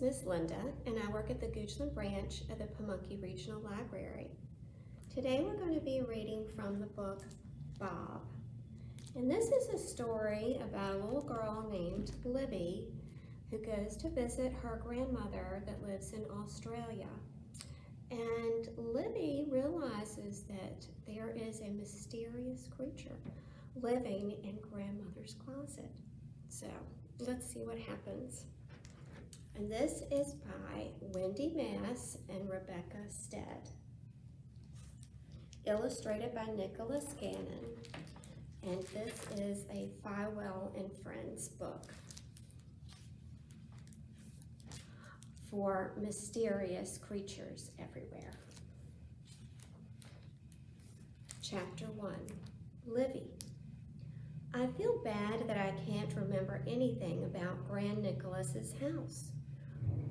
is Miss Linda, and I work at the Goochland branch of the Pamunkey Regional Library. Today we're going to be reading from the book Bob. And this is a story about a little girl named Libby who goes to visit her grandmother that lives in Australia. And Libby realizes that there is a mysterious creature living in grandmother's closet. So let's see what happens. And this is by Wendy Mass and Rebecca Stead. Illustrated by Nicholas Gannon. And this is a Fywell and Friends book for mysterious creatures everywhere. Chapter 1, Livy. I feel bad that I can't remember anything about Gran Nicholas's house.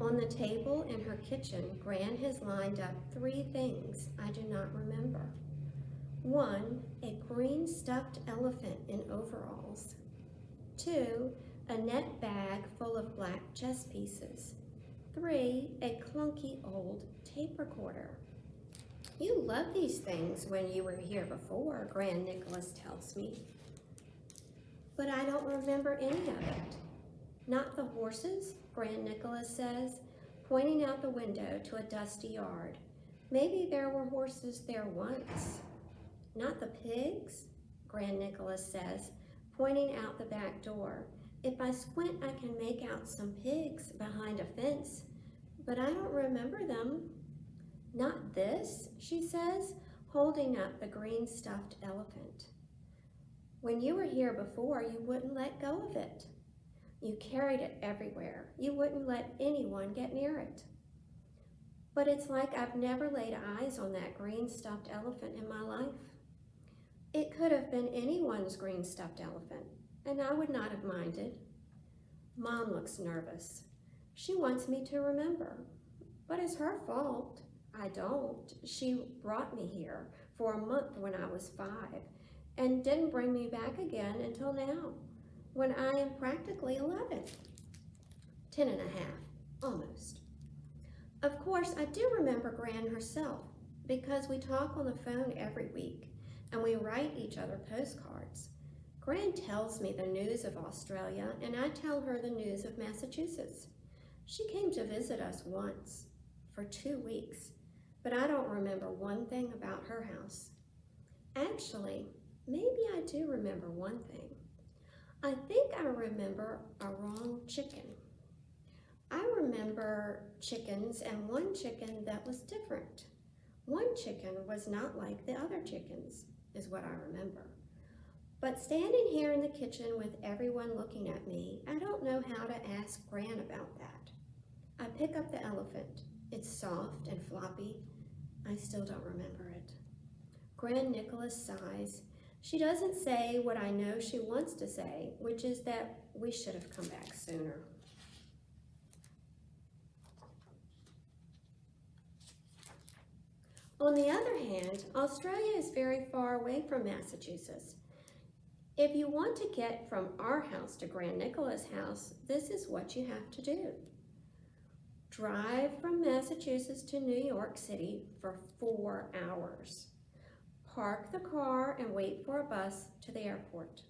On the table in her kitchen, Gran has lined up 3 things I do not remember. 1, a green stuffed elephant in overalls. 2, a net bag full of black chess pieces. 3, a clunky old tape recorder. You loved these things when you were here before, Gran Nicholas tells me. But I don't remember any of it. Not the horses, Gran Nicholas says, pointing out the window to a dusty yard. Maybe there were horses there once. Not the pigs, Gran Nicholas says, pointing out the back door. If I squint, I can make out some pigs behind a fence, but I don't remember them. Not this, she says, holding up the green stuffed elephant. When you were here before, you wouldn't let go of it. You carried it everywhere. You wouldn't let anyone get near it. But it's like I've never laid eyes on that green stuffed elephant in my life. It could have been anyone's green stuffed elephant, and I would not have minded. Mom looks nervous. She wants me to remember, but it's her fault. I don't. She brought me here for a month when I was 5, and didn't bring me back again until now, when I am practically 11. 10 and a half, almost. Of course, I do remember Gran herself, because we talk on the phone every week, and we write each other postcards. Gran tells me the news of Australia, and I tell her the news of Massachusetts. She came to visit us once, for 2 weeks, but I don't remember one thing about her house. Actually, maybe I do remember one thing. I think I remember a wrong chicken. I remember chickens and one chicken that was different. One chicken was not like the other chickens, is what I remember. But standing here in the kitchen with everyone looking at me, I don't know how to ask Gran about that. I pick up the elephant. It's soft and floppy. I still don't remember it. Gran Nicholas sighs. She doesn't say what I know she wants to say, which is that we should have come back sooner. On the other hand, Australia is very far away from Massachusetts. If you want to get from our house to Gran Nicholas' house, this is what you have to do. Drive from Massachusetts to New York City for 4 hours. Park the car and wait for a bus to the airport.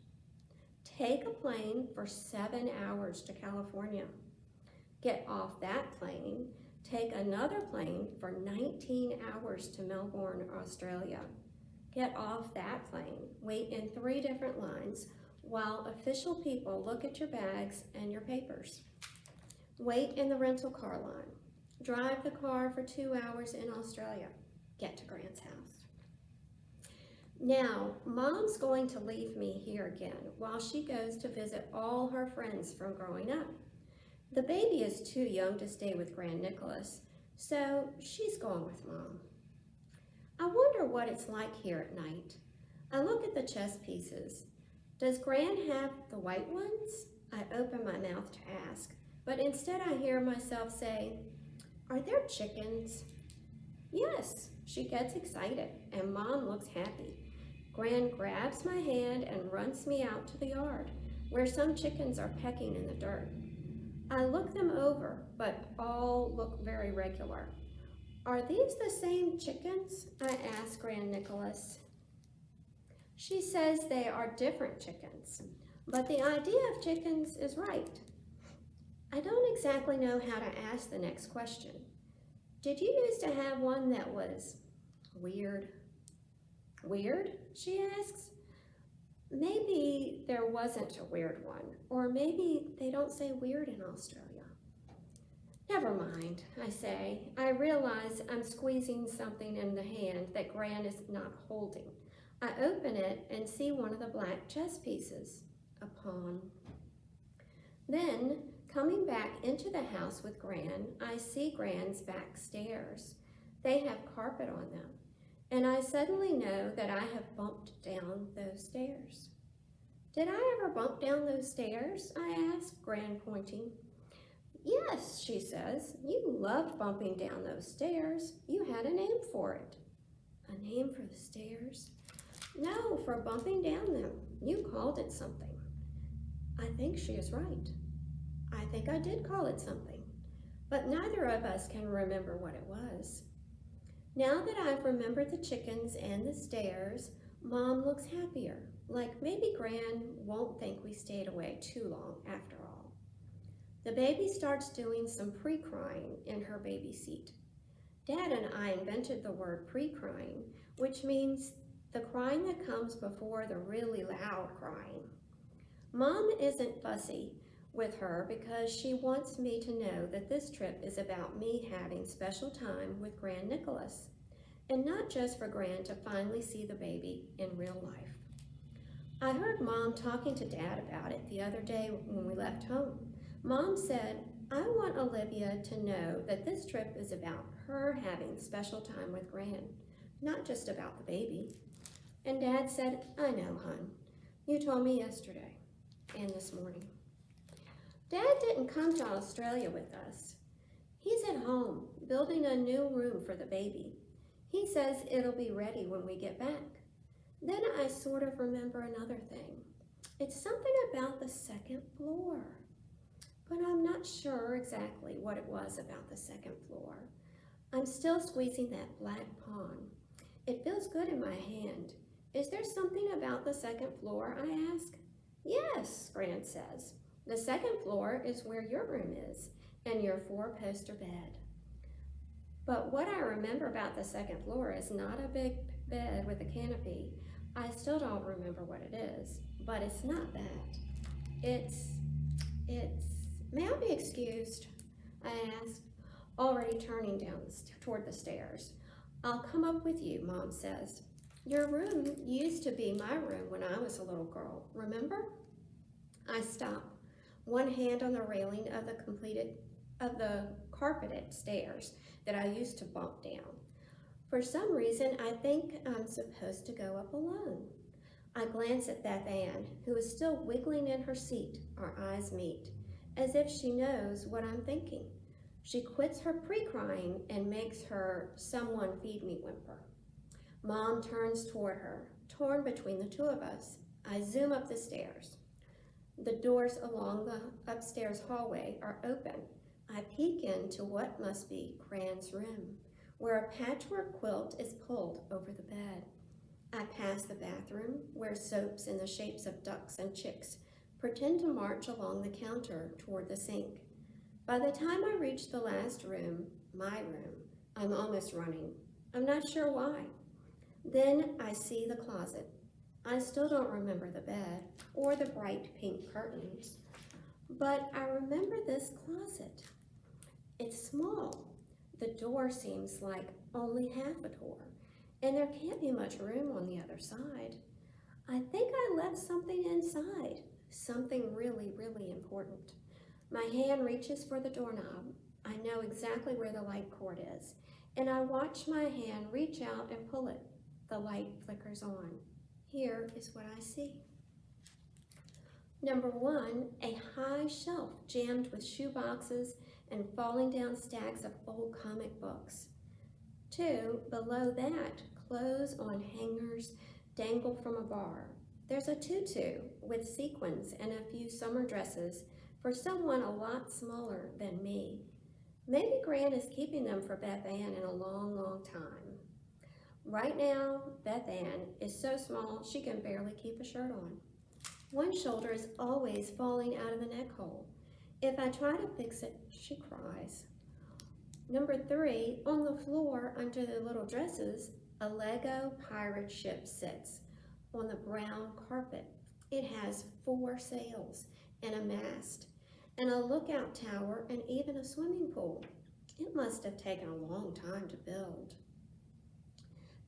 Take a plane for 7 hours to California. Get off that plane. Take another plane for 19 hours to Melbourne, Australia. Get off that plane. Wait in 3 different lines while official people look at your bags and your papers. Wait in the rental car line. Drive the car for 2 hours in Australia. Get to Gran's house. Now, Mom's going to leave me here again while she goes to visit all her friends from growing up. The baby is too young to stay with Gran Nicholas, so she's going with Mom. I wonder what it's like here at night. I look at the chess pieces. Does Gran have the white ones? I open my mouth to ask, but instead I hear myself say, "Are there chickens?" Yes, she gets excited, and Mom looks happy. Gran grabs my hand and runs me out to the yard, where some chickens are pecking in the dirt. I look them over, but all look very regular. Are these the same chickens? I ask Grand Nicholas. She says they are different chickens, but the idea of chickens is right. I don't exactly know how to ask the next question. Did you used to have one that was weird? Weird? She asks. Maybe there wasn't a weird one, or maybe they don't say weird in Australia. Never mind, I say. I realize I'm squeezing something in the hand that Gran is not holding. I open it and see one of the black chess pieces, a pawn. Then, coming back into the house with Gran, I see Gran's back stairs. They have carpet on them, and I suddenly know that I have bumped down those stairs. Did I ever bump down those stairs? I ask, Gran pointing. Yes, she says, you loved bumping down those stairs. You had a name for it. A name for the stairs? No, for bumping down them. You called it something. I think she is right. I think I did call it something, but neither of us can remember what it was. Now that I've remembered the chickens and the stairs, Mom looks happier, like maybe Gran won't think we stayed away too long after all. The baby starts doing some pre-crying in her baby seat. Dad and I invented the word pre-crying, which means the crying that comes before the really loud crying. Mom isn't fussy with her because she wants me to know that this trip is about me having special time with Grand Nicholas, and not just for Gran to finally see the baby in real life. I heard Mom talking to Dad about it the other day when we left home. Mom said, I want Olivia to know that this trip is about her having special time with Gran, not just about the baby. And Dad said, I know, hon. You told me yesterday and this morning. Dad didn't come to Australia with us. He's at home, building a new room for the baby. He says it'll be ready when we get back. Then I sort of remember another thing. It's something about the second floor. But I'm not sure exactly what it was about the second floor. I'm still squeezing that black pawn. It feels good in my hand. Is there something about the second floor, I ask? Yes, Gran says. The second floor is where your room is, and your four-poster bed. But what I remember about the second floor is not a big bed with a canopy. I still don't remember what it is, but it's not that. It's, may I be excused? I asked, already turning down toward the stairs. I'll come up with you, Mom says. Your room used to be my room when I was a little girl, remember? I stop, one hand on the railing of the carpeted stairs that I used to bump down. For some reason, I think I'm supposed to go up alone. I glance at Beth Ann, who is still wiggling in her seat. Our eyes meet, as if she knows what I'm thinking. She quits her pre-crying and makes her someone feed me whimper. Mom turns toward her, torn between the two of us. I zoom up the stairs. The doors along the upstairs hallway are open. I peek into what must be Gran's room, where a patchwork quilt is pulled over the bed. I pass the bathroom, where soaps in the shapes of ducks and chicks pretend to march along the counter toward the sink. By the time I reach the last room, my room, I'm almost running. I'm not sure why. Then I see the closet. I still don't remember the bed or the bright pink curtains, but I remember this closet. It's small. The door seems like only half a door, and there can't be much room on the other side. I think I left something inside, something really, really important. My hand reaches for the doorknob. I know exactly where the light cord is, and I watch my hand reach out and pull it. The light flickers on. Here is what I see. Number 1, a high shelf jammed with shoe boxes and falling down stacks of old comic books. 2, below that, clothes on hangers dangle from a bar. There's a tutu with sequins and a few summer dresses for someone a lot smaller than me. Maybe Gran is keeping them for Beth Ann in a long, long time. Right now, Beth Ann is so small she can barely keep a shirt on. One shoulder is always falling out of the neck hole. If I try to fix it, she cries. Number 3, on the floor under the little dresses, a Lego pirate ship sits on the brown carpet. It has 4 sails and a mast and a lookout tower and even a swimming pool. It must have taken a long time to build.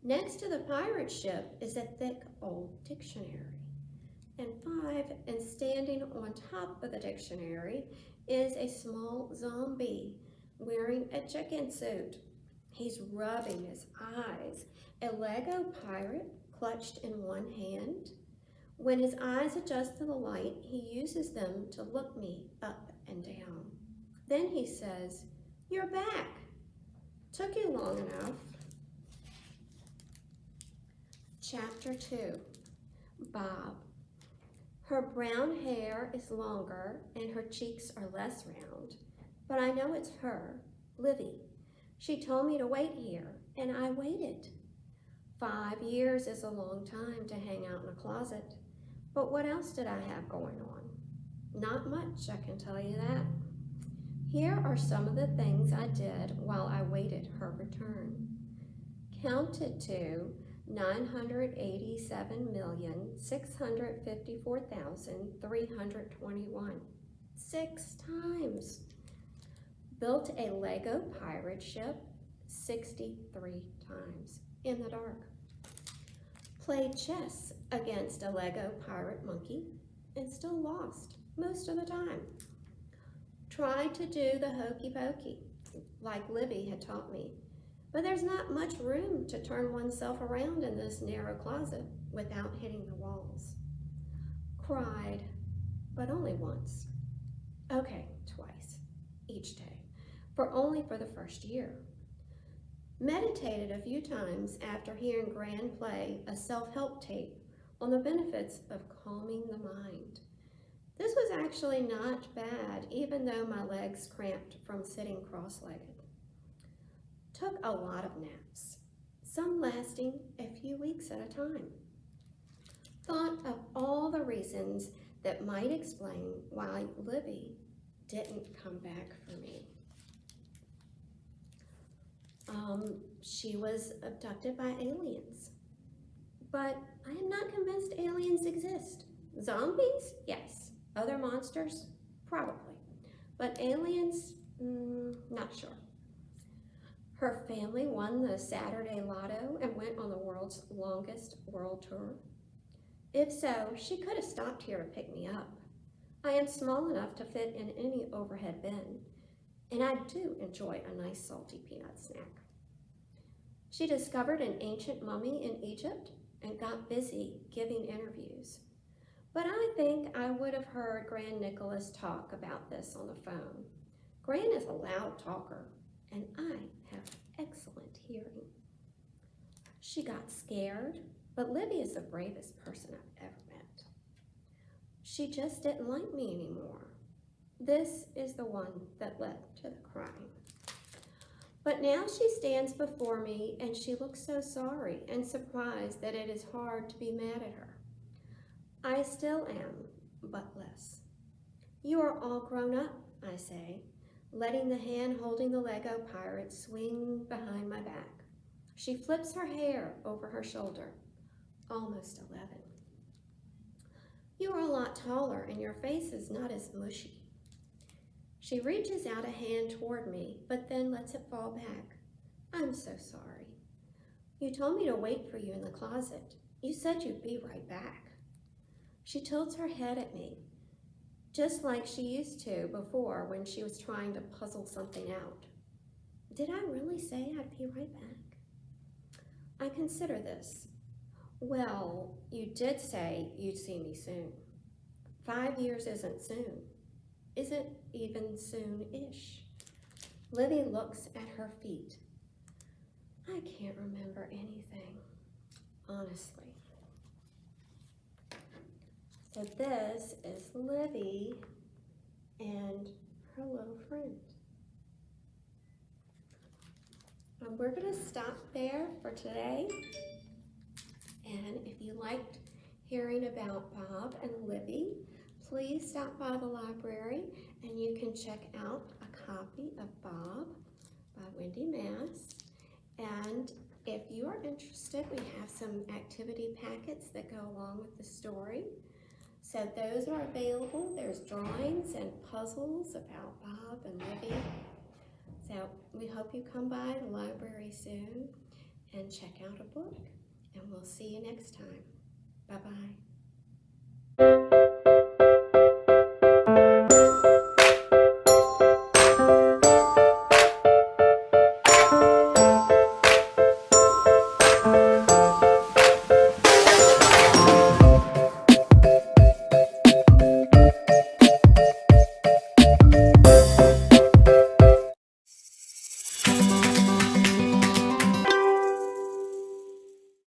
Next to the pirate ship is a thick old dictionary. And 5, and standing on top of the dictionary is a small zombie wearing a chicken suit. He's rubbing his eyes, a Lego pirate clutched in one hand. When his eyes adjust to the light, he uses them to look me up and down. Then he says, "You're back. Took you long enough." Chapter 2, Bob. Her brown hair is longer and her cheeks are less round, but I know it's her, Livy. She told me to wait here, and I waited. 5 years is a long time to hang out in a closet, but what else did I have going on? Not much, I can tell you that. Here are some of the things I did while I waited her return. Counted to 987,654,321. 6 times. Built a Lego pirate ship 63 times in the dark. Played chess against a Lego pirate monkey and still lost most of the time. Tried to do the hokey pokey like Livy had taught me, but there's not much room to turn oneself around in this narrow closet without hitting the walls. Cried, but only once. Okay, twice, each day, only for the first year. Meditated a few times after hearing Gran play a self-help tape on the benefits of calming the mind. This was actually not bad, even though my legs cramped from sitting cross-legged. Took a lot of naps, some lasting a few weeks at a time. Thought of all the reasons that might explain why Livy didn't come back for me. She was abducted by aliens, but I am not convinced aliens exist. Zombies? Yes. Other monsters? Probably. But aliens? Not sure. Her family won the Saturday Lotto and went on the world's longest world tour. If so, she could have stopped here to pick me up. I am small enough to fit in any overhead bin, and I do enjoy a nice salty peanut snack. She discovered an ancient mummy in Egypt and got busy giving interviews. But I think I would have heard Gran Nicholas talk about this on the phone. Gran is a loud talker, and I have excellent hearing. She got scared, but Livy is the bravest person I've ever met. She just didn't like me anymore. This is the one that led to the crime. But now she stands before me and she looks so sorry and surprised that it is hard to be mad at her. I still am, but less. You are all grown up, I say, letting the hand holding the Lego pirate swing behind my back. She flips her hair over her shoulder, almost 11. You are a lot taller and your face is not as mushy. She reaches out a hand toward me, but then lets it fall back. I'm so sorry. You told me to wait for you in the closet. You said you'd be right back. She tilts her head at me, just like she used to before when she was trying to puzzle something out. Did I really say I'd be right back? I consider this. Well, you did say you'd see me soon. 5 years isn't soon. Isn't even soon-ish. Livy looks at her feet. I can't remember anything, honestly. So this is Livy and her little friend. And we're going to stop there for today. And if you liked hearing about Bob and Livy, please stop by the library and you can check out a copy of Bob by Wendy Mass. And if you are interested, we have some activity packets that go along with the story. So those are available. There's drawings and puzzles about Bob and Livy. So we hope you come by the library soon and check out a book. And we'll see you next time. Bye-bye.